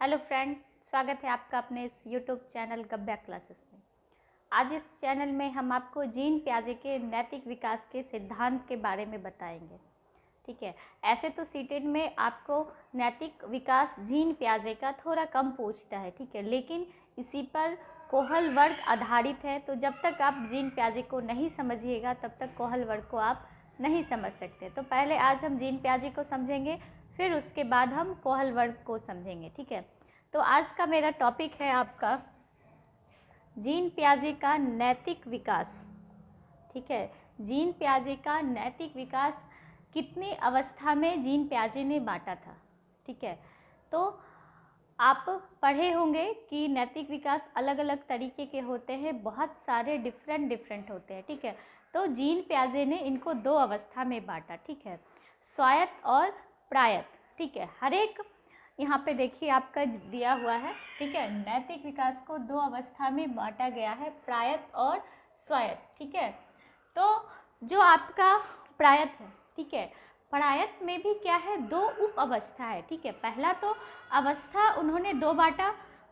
Hello friend, स्वागत है आपका अपने इस यूट्यूब चैनल गब्या क्लासेस में। आज इस चैनल में हम आपको जीन पियाजे के नैतिक विकास के सिद्धांत के बारे में बताएंगे। ठीक है, ऐसे तो सीटेट में आपको नैतिक विकास जीन पियाजे का थोड़ा कम पूछता है, ठीक है, लेकिन इसी पर कोहल वर्ग आधारित है। तो जब तक आप जीन पियाजे को नहीं समझिएगा तब तक कोहल वर्ग को आप नहीं समझ सकते। तो पहले आज हम जीन पियाजे को समझेंगे, फिर उसके बाद हम कोहल वर्ग को समझेंगे। ठीक है, तो आज का मेरा टॉपिक है आपका जीन पियाजे का नैतिक विकास। ठीक है, जीन पियाजे का नैतिक विकास कितनी अवस्था में जीन पियाजे ने बांटा था। ठीक है, तो आप पढ़े होंगे कि नैतिक विकास अलग अलग तरीके के होते हैं, बहुत सारे डिफरेंट होते हैं। ठीक है, तो जीन पियाजे ने इनको दो अवस्था में बांटा। ठीक है, स्वायत्त और प्रायत्त। ठीक है, हर एक यहाँ पे देखिए आपका दिया हुआ है। ठीक है, नैतिक विकास को दो अवस्था में बांटा गया है, प्रायत्त और स्वायत्त। ठीक है, तो जो आपका प्रायत्त है, ठीक है, प्रायत्त में भी क्या है, दो उप अवस्था है। ठीक है, पहला तो अवस्था उन्होंने दो बांटा,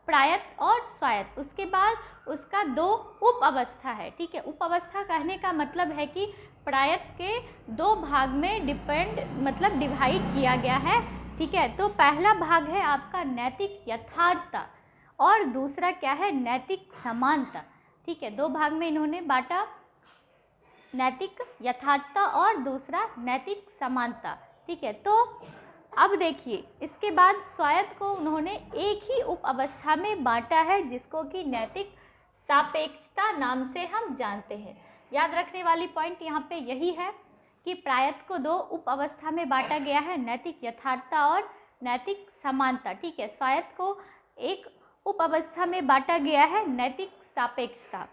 प्रायत्त और स्वायत्त। उसके बाद उसका दो उप अवस्था है। ठीक है, उप अवस्था कहने का मतलब है कि प्रायत्त के दो भाग में डिवाइड किया गया है। ठीक है, तो पहला भाग है आपका नैतिक यथार्थता और दूसरा क्या है, नैतिक समानता। ठीक है, दो भाग में इन्होंने बांटा, नैतिक यथार्थता और दूसरा नैतिक समानता। ठीक है, तो अब देखिए इसके बाद स्वायत्त को उन्होंने एक ही उप अवस्था में बांटा है, जिसको कि नैतिक सापेक्षता नाम से हम जानते हैं। याद रखने वाली पॉइंट यहाँ पे यही है कि प्रायत्त को दो उप अवस्था में बांटा गया है, नैतिक यथार्थता और नैतिक समानता। ठीक है, स्वायत्त को एक उप अवस्था में बांटा गया है, नैतिक सापेक्षता।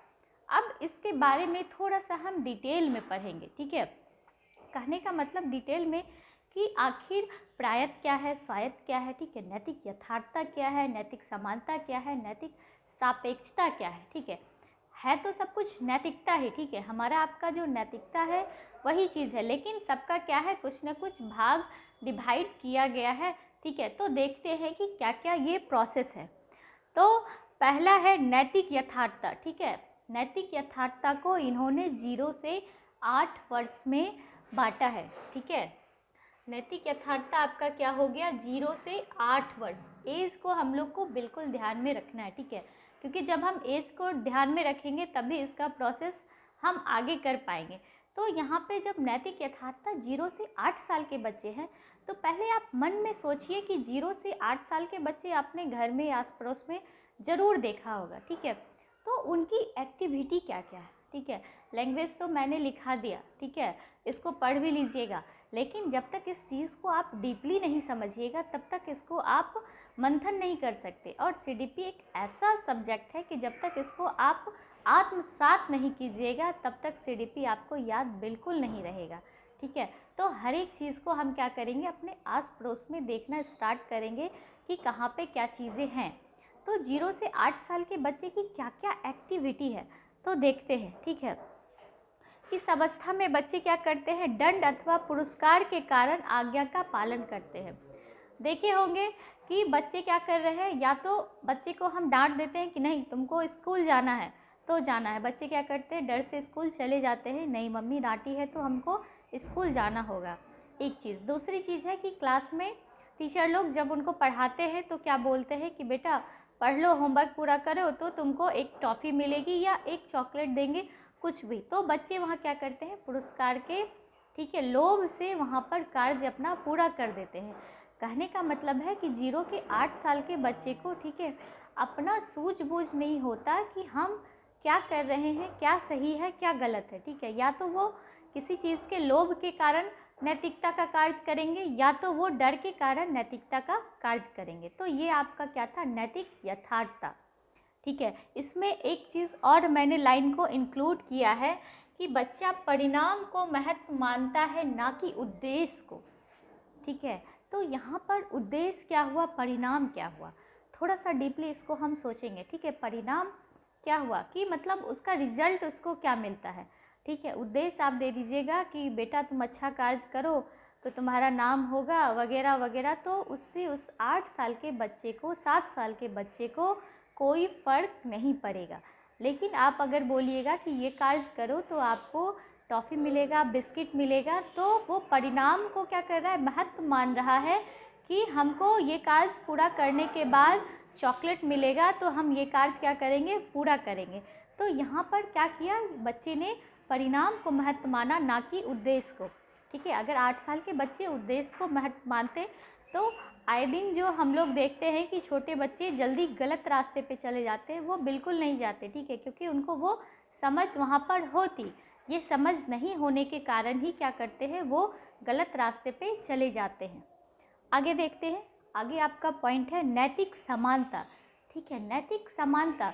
अब इसके बारे में थोड़ा सा हम डिटेल में पढ़ेंगे। ठीक है, कहने का मतलब डिटेल में कि आखिर प्रायत्त क्या है, स्वायत्त क्या है, ठीक है, नैतिक यथार्थता क्या है, नैतिक समानता क्या है, नैतिक सापेक्षता क्या है। ठीक है तो सब कुछ नैतिकता ही। ठीक है, हमारा आपका जो नैतिकता है वही चीज़ है, लेकिन सबका क्या है, कुछ न कुछ भाग डिवाइड किया गया है। ठीक है, तो देखते हैं कि क्या क्या ये प्रोसेस है। तो पहला है नैतिक यथार्थता। ठीक है, नैतिक यथार्थता को इन्होंने 0 से 8 वर्ष में बांटा है। ठीक है, नैतिक यथार्थता आपका क्या हो गया, 0 से 8 वर्ष। एज को हम लोग को बिल्कुल ध्यान में रखना है। ठीक है, क्योंकि जब हम एज को ध्यान में रखेंगे तभी इसका प्रोसेस हम आगे कर पाएंगे। तो यहाँ पे जब नैतिक यथार्थता 0 से 8 साल के बच्चे हैं, तो पहले आप मन में सोचिए कि 0 से 8 साल के बच्चे अपने घर में आस पड़ोस में ज़रूर देखा होगा। ठीक है, तो उनकी एक्टिविटी क्या क्या है। ठीक है, लैंग्वेज तो मैंने लिखा दिया, ठीक है, इसको पढ़ भी लीजिएगा, लेकिन जब तक इस चीज़ को आप डीपली नहीं समझिएगा तब तक इसको आप मंथन नहीं कर सकते। और सीडीपी एक ऐसा सब्जेक्ट है कि जब तक इसको आप आत्मसात नहीं कीजिएगा तब तक सीडीपी आपको याद बिल्कुल नहीं रहेगा। ठीक है, तो हर एक चीज़ को हम क्या करेंगे, अपने आस पड़ोस में देखना स्टार्ट करेंगे कि कहाँ पे क्या चीज़ें हैं। तो 0 से 8 साल के बच्चे की क्या क्या एक्टिविटी है तो देखते हैं। ठीक है, इस अवस्था में बच्चे क्या करते हैं, दंड अथवा पुरस्कार के कारण आज्ञा का पालन करते हैं। देखे होंगे कि बच्चे क्या कर रहे हैं, या तो बच्चे को हम डांट देते हैं कि नहीं तुमको स्कूल जाना है तो जाना है, बच्चे क्या करते हैं, डर से स्कूल चले जाते हैं, नहीं मम्मी डांटी है तो हमको स्कूल जाना होगा। एक चीज़। दूसरी चीज़ है कि क्लास में टीचर लोग जब उनको पढ़ाते हैं तो क्या बोलते हैं कि बेटा पढ़ लो, होमवर्क पूरा करो तो तुमको एक टॉफ़ी मिलेगी या एक चॉकलेट देंगे, कुछ भी। तो बच्चे वहाँ क्या करते हैं, पुरस्कार के, ठीक है, लोभ से वहाँ पर कार्य अपना पूरा कर देते हैं। कहने का मतलब है कि 0 के 8 साल के बच्चे को, ठीक है, अपना सूझबूझ नहीं होता कि हम क्या कर रहे हैं, क्या सही है क्या गलत है। ठीक है, या तो वो किसी चीज़ के लोभ के कारण नैतिकता का कार्य करेंगे, या तो वो डर के कारण नैतिकता का कार्य करेंगे। तो ये आपका क्या था, नैतिक यथार्थता। ठीक है, इसमें एक चीज़ और मैंने लाइन को इंक्लूड किया है कि बच्चा परिणाम को महत्व मानता है, ना कि उद्देश्य को। ठीक है, तो यहाँ पर उद्देश्य क्या हुआ, परिणाम क्या हुआ, थोड़ा सा डीपली इसको हम सोचेंगे। ठीक है, परिणाम क्या हुआ कि मतलब उसका रिजल्ट उसको क्या मिलता है। ठीक है, उद्देश्य आप दे दीजिएगा कि बेटा तुम अच्छा कार्य करो तो तुम्हारा नाम होगा वगैरह वगैरह। तो उससे उस 8 साल के बच्चे को, 7 साल के बच्चे को कोई फ़र्क नहीं पड़ेगा। लेकिन आप अगर बोलिएगा कि ये कार्य करो तो आपको टॉफ़ी मिलेगा, बिस्किट मिलेगा, तो वो परिणाम को क्या कर रहा है, महत्व मान रहा है कि हमको ये कार्य पूरा करने के बाद चॉकलेट मिलेगा, तो हम ये कार्य क्या करेंगे, पूरा करेंगे। तो यहाँ पर क्या किया, बच्चे ने परिणाम को महत्व माना, ना कि उद्देश्य को। ठीक है, अगर 8 साल के बच्चे उद्देश्य को महत्व मानते तो आए दिन जो हम लोग देखते हैं कि छोटे बच्चे जल्दी गलत रास्ते पे चले जाते हैं, वो बिल्कुल नहीं जाते। ठीक है, क्योंकि उनको वो समझ वहाँ पर होती, ये समझ नहीं होने के कारण ही क्या करते हैं, वो गलत रास्ते पे चले जाते हैं। आगे देखते हैं। आगे आपका पॉइंट है नैतिक समानता। ठीक है, नैतिक समानता,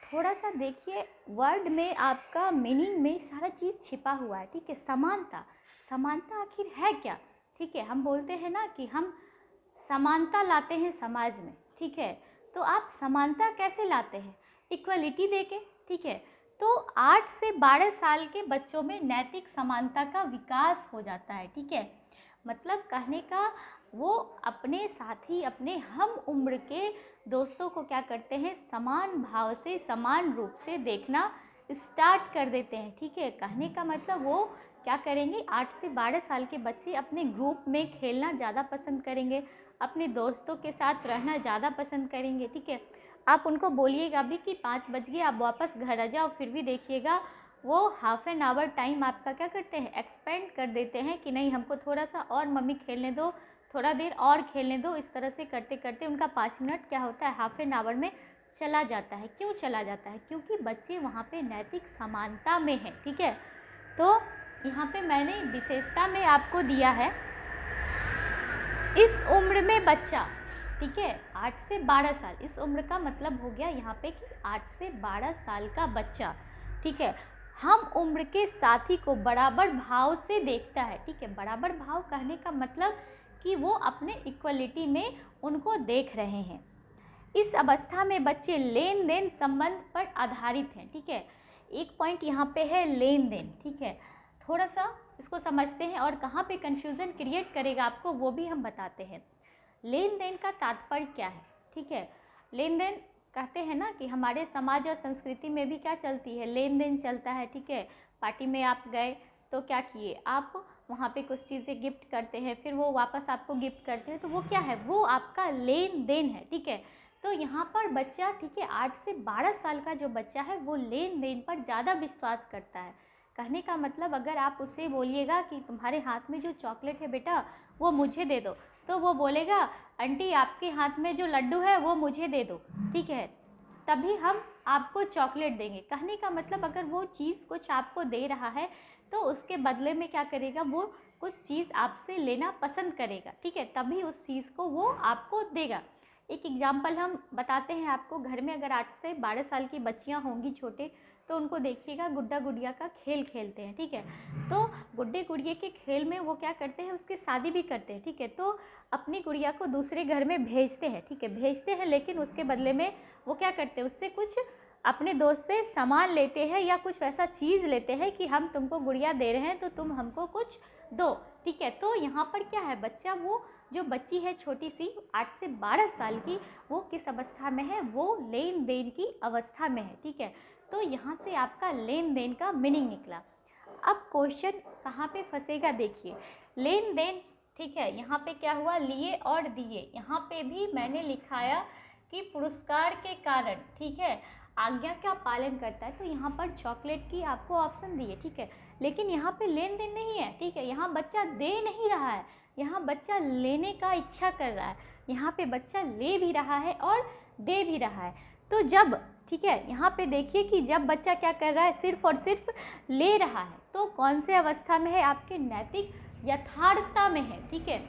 थोड़ा सा देखिए वर्ड में आपका मीनिंग में सारा चीज़ छिपा हुआ है। ठीक है, समानता, समानता आखिर है क्या। ठीक है, हम बोलते हैं ना कि हम समानता लाते हैं समाज में। ठीक है, तो आप समानता कैसे लाते हैं, इक्वलिटी देके। ठीक है, तो 8 से 12 साल के बच्चों में नैतिक समानता का विकास हो जाता है। ठीक है, मतलब कहने का वो अपने साथी, अपने हम उम्र के दोस्तों को क्या करते हैं, समान भाव से, समान रूप से देखना स्टार्ट कर देते हैं। ठीक है, कहने का मतलब वो क्या करेंगे, 8 से 12 साल के बच्चे अपने ग्रुप में खेलना ज़्यादा पसंद करेंगे, अपने दोस्तों के साथ रहना ज़्यादा पसंद करेंगे। ठीक है, आप उनको बोलिएगा भी कि 5 बज गए आप वापस घर आ जाओ, फिर भी देखिएगा वो हाफ एन आवर टाइम आपका क्या करते हैं, एक्सपेंड कर देते हैं कि नहीं हमको थोड़ा सा और मम्मी खेलने दो, थोड़ा देर और खेलने दो। इस तरह से करते करते उनका 5 मिनट क्या होता है, हाफ एन आवर में चला जाता है। क्यों चला जाता है, क्योंकि बच्चे वहाँ पे नैतिक समानता में हैं। ठीक है, तो यहाँ पे मैंने विशेषता में आपको दिया है इस उम्र में बच्चा। ठीक है, 8 से 12 साल, इस उम्र का मतलब हो गया यहाँ पे कि 8 से 12 साल का बच्चा, ठीक है, हम उम्र के साथी को बराबर भाव से देखता है। ठीक है, बराबर भाव कहने का मतलब कि वो अपने इक्वलिटी में उनको देख रहे हैं। इस अवस्था में बच्चे लेन देन संबंध पर आधारित हैं। ठीक है, एक पॉइंट यहाँ पे है लेन देन। ठीक है, थोड़ा सा इसको समझते हैं और कहाँ पे कन्फ्यूज़न क्रिएट करेगा आपको वो भी हम बताते हैं। लेन देन का तात्पर्य क्या है। ठीक है, लेन देन कहते हैं ना कि हमारे समाज और संस्कृति में भी क्या चलती है, लेन देन चलता है। ठीक है, पार्टी में आप गए तो क्या किए, आप वहाँ पे कुछ चीज़ें गिफ्ट करते हैं, फिर वो वापस आपको गिफ्ट करते हैं, तो वो क्या है, वो आपका लेन देन है। ठीक है, तो यहाँ पर बच्चा, ठीक है, 8 से 12 साल का जो बच्चा है वो लेन देन पर ज़्यादा विश्वास करता है। कहने का मतलब अगर आप उससे बोलिएगा कि तुम्हारे हाथ में जो चॉकलेट है बेटा वो मुझे दे दो, तो वो बोलेगा आंटी आपके हाथ में जो लड्डू है वो मुझे दे दो। ठीक है, तभी हम आपको चॉकलेट देंगे। कहने का मतलब अगर वो चीज़ कुछ आपको दे रहा है तो उसके बदले में क्या करेगा, वो कुछ चीज़ आपसे लेना पसंद करेगा। ठीक है, तभी उस चीज़ को वो आपको देगा। एक एग्जाम्पल हम बताते हैं आपको। घर में अगर 8 से 12 साल की बच्चियां होंगी छोटे, तो उनको देखिएगा गुड्डा गुड़िया का खेल खेलते हैं। ठीक है, तो गुड्डे गुड़िया के खेल में वो क्या करते हैं, उसकी शादी भी करते हैं। ठीक है, तो अपनी गुड़िया को दूसरे घर में भेजते हैं। ठीक है, भेजते हैं, लेकिन उसके बदले में वो क्या करते हैं, उससे कुछ अपने दोस्त से सामान लेते हैं या कुछ वैसा चीज़ लेते हैं कि हम तुमको गुड़िया दे रहे हैं तो तुम हमको कुछ दो। ठीक है, तो यहाँ पर क्या है, बच्चा, वो जो बच्ची है छोटी सी 8 से 12 साल की, वो किस अवस्था में है, वो लेन देन की अवस्था में है। ठीक है, तो यहाँ से आपका लेन देन का मीनिंग निकला। अब क्वेश्चन कहाँ पे फंसेगा, देखिए लेन देन। ठीक है, यहाँ पे क्या हुआ, लिए और दिए। यहाँ पे भी मैंने लिखाया कि पुरस्कार के कारण, ठीक है, आज्ञा का पालन करता है, तो यहाँ पर चॉकलेट की आपको ऑप्शन दिए। ठीक है, लेकिन यहाँ पे लेन देन नहीं है। ठीक है, यहाँ बच्चा दे नहीं रहा है, यहाँ बच्चा लेने का इच्छा कर रहा है। यहाँ पे बच्चा ले भी रहा है और दे भी रहा है। तो जब, ठीक है, यहाँ पे देखिए कि जब बच्चा क्या कर रहा है, सिर्फ और सिर्फ ले रहा है, तो कौन से अवस्था में है, आपके नैतिक यथार्थता में है। ठीक है,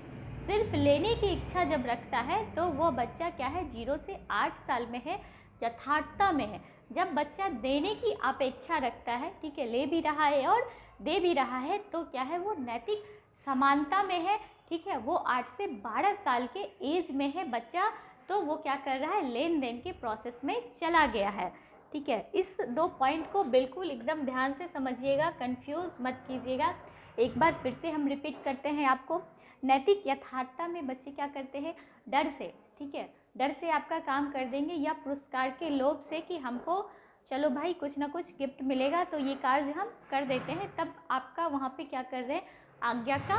सिर्फ लेने की इच्छा जब रखता है तो वो बच्चा क्या है, 0 से 8 साल में है, यथार्थता में है। जब बच्चा देने की अपेक्षा रखता है, ठीक है, ले भी रहा है और दे भी रहा है, तो क्या है, वो नैतिक समानता में है। ठीक है, वो 8 से 12 साल के एज में है बच्चा, तो वो क्या कर रहा है, लेन देन के प्रोसेस में चला गया है। ठीक है, इस 2 पॉइंट को बिल्कुल एकदम ध्यान से समझिएगा, कंफ्यूज मत कीजिएगा। एक बार फिर से हम रिपीट करते हैं आपको। नैतिक यथार्थता में बच्चे क्या करते हैं, डर से, ठीक है, डर से आपका काम कर देंगे या पुरस्कार के लोभ से कि हमको चलो भाई कुछ ना कुछ गिफ्ट मिलेगा तो ये कार्य हम कर देते हैं, तब आपका वहाँ पे क्या कर रहे हैं, आज्ञा का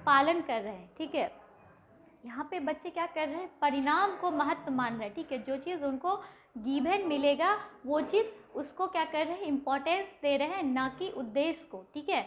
पालन कर रहे हैं, ठीक है। यहाँ पे बच्चे क्या कर रहे हैं, परिणाम को महत्व मान रहे हैं, ठीक है। जो चीज़ उनको गिवन मिलेगा वो चीज़ उसको क्या कर रहे हैं, इम्पोर्टेंस दे रहे हैं, ना कि उद्देश्य को, ठीक है।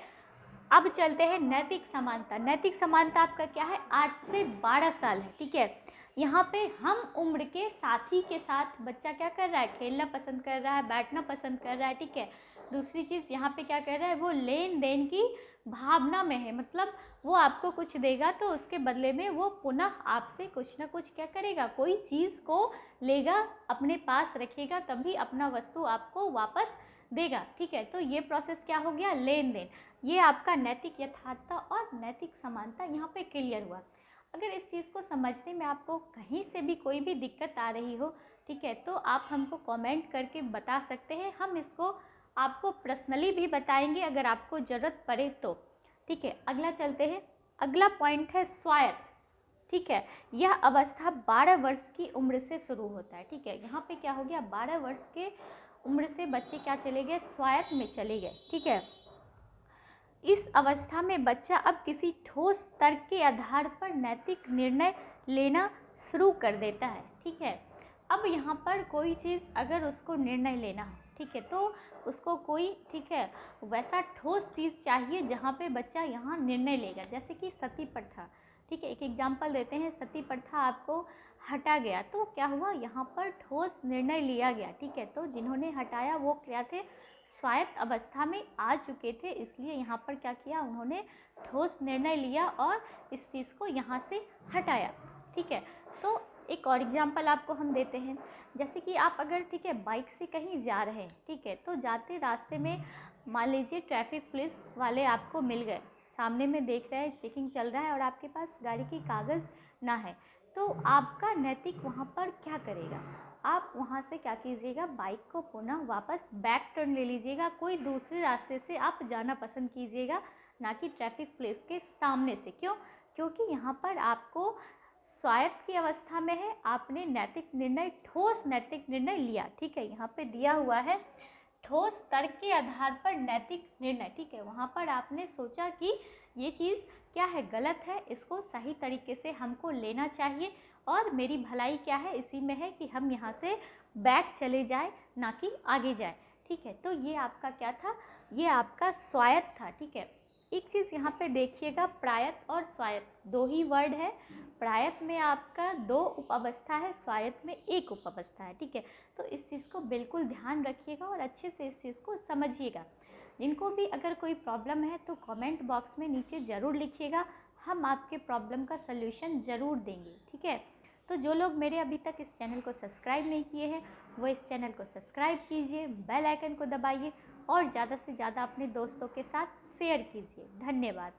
अब चलते हैं नैतिक समानता। नैतिक समानता आपका क्या है, 8 से 12 साल है, ठीक है। यहाँ पे हम उम्र के साथी के साथ बच्चा क्या कर रहा है, खेलना पसंद कर रहा है, बैठना पसंद कर रहा है, ठीक है। दूसरी चीज़ यहाँ पे क्या कर रहा है, वो लेन देन की भावना में है, मतलब वो आपको कुछ देगा तो उसके बदले में वो पुनः आपसे कुछ ना कुछ क्या करेगा, कोई चीज़ को लेगा, अपने पास रखेगा, तभी अपना वस्तु आपको वापस देगा, ठीक है। तो ये प्रोसेस क्या हो गया, लेन देन। ये आपका नैतिक यथार्थता और नैतिक समानता यहाँ पे क्लियर हुआ। अगर इस चीज़ को समझने में आपको कहीं से भी कोई भी दिक्कत आ रही हो, ठीक है, तो आप हमको कमेंट करके बता सकते हैं, हम इसको आपको पर्सनली भी बताएंगे अगर आपको ज़रूरत पड़े तो, ठीक है। अगला चलते हैं, अगला पॉइंट है स्वायत्त, ठीक है। यह अवस्था 12 वर्ष की उम्र से शुरू होता है, ठीक है। यहाँ पे क्या हो गया, 12 वर्ष के उम्र से बच्चे क्या चले गए, स्वायत्त में चले गए, ठीक है। इस अवस्था में बच्चा अब किसी ठोस तर्क के आधार पर नैतिक निर्णय लेना शुरू कर देता है, ठीक है। अब यहाँ पर कोई चीज़ अगर उसको निर्णय लेना हो, ठीक है, तो उसको कोई, ठीक है, वैसा ठोस चीज़ चाहिए जहाँ पे बच्चा यहाँ निर्णय लेगा। जैसे कि सती प्रथा, ठीक है, एक एग्जाम्पल देते हैं, सती प्रथा आपको हटा गया तो क्या हुआ, यहाँ पर ठोस निर्णय लिया गया, ठीक है। तो जिन्होंने हटाया वो क्या थे, स्वायत्त अवस्था में आ चुके थे, इसलिए यहाँ पर क्या किया, उन्होंने ठोस निर्णय लिया और इस चीज़ को यहाँ से हटाया, ठीक है। तो एक और एग्जाम्पल आपको हम देते हैं, जैसे कि आप अगर, ठीक है, बाइक से कहीं जा रहे हैं, ठीक है, तो जाते रास्ते में मान लीजिए ट्रैफिक पुलिस वाले आपको मिल गए, सामने में देख रहे हैं चेकिंग चल रहा है और आपके पास गाड़ी की कागज़ ना है, तो आपका नैतिक वहाँ पर क्या करेगा, आप वहाँ से क्या कीजिएगा, बाइक को पुनः वापस बैक टर्न ले लीजिएगा, कोई दूसरे रास्ते से आप जाना पसंद कीजिएगा, ना कि ट्रैफिक पुलिस के सामने से। क्यों, क्योंकि यहाँ पर आपको स्वायत्त की अवस्था में है, आपने नैतिक निर्णय, ठोस नैतिक निर्णय लिया, ठीक है। यहाँ पे दिया हुआ है ठोस तर्क के आधार पर नैतिक निर्णय, ठीक है। वहाँ पर आपने सोचा कि ये चीज़ क्या है, गलत है, इसको सही तरीके से हमको लेना चाहिए और मेरी भलाई क्या है, इसी में है कि हम यहाँ से बैक चले जाए, ना कि आगे जाए, ठीक है। तो ये आपका क्या था, ये आपका स्वायत्त था, ठीक है। एक चीज़ यहाँ पे देखिएगा, प्रायत्त और स्वायत्त दो ही वर्ड है, प्रायत्त में आपका 2 उप अवस्था है, स्वायत्त में 1 उप अवस्था है, ठीक है। तो इस चीज़ को बिल्कुल ध्यान रखिएगा और अच्छे से इस चीज़ को समझिएगा। जिनको भी अगर कोई प्रॉब्लम है तो कमेंट बॉक्स में नीचे ज़रूर लिखिएगा, हम आपके प्रॉब्लम का सल्यूशन ज़रूर देंगे, ठीक है। तो जो लोग मेरे अभी तक इस चैनल को सब्सक्राइब नहीं किए हैं वो इस चैनल को सब्सक्राइब कीजिए, बेल आइकन को दबाइए और ज़्यादा से ज़्यादा अपने दोस्तों के साथ शेयर कीजिए। धन्यवाद।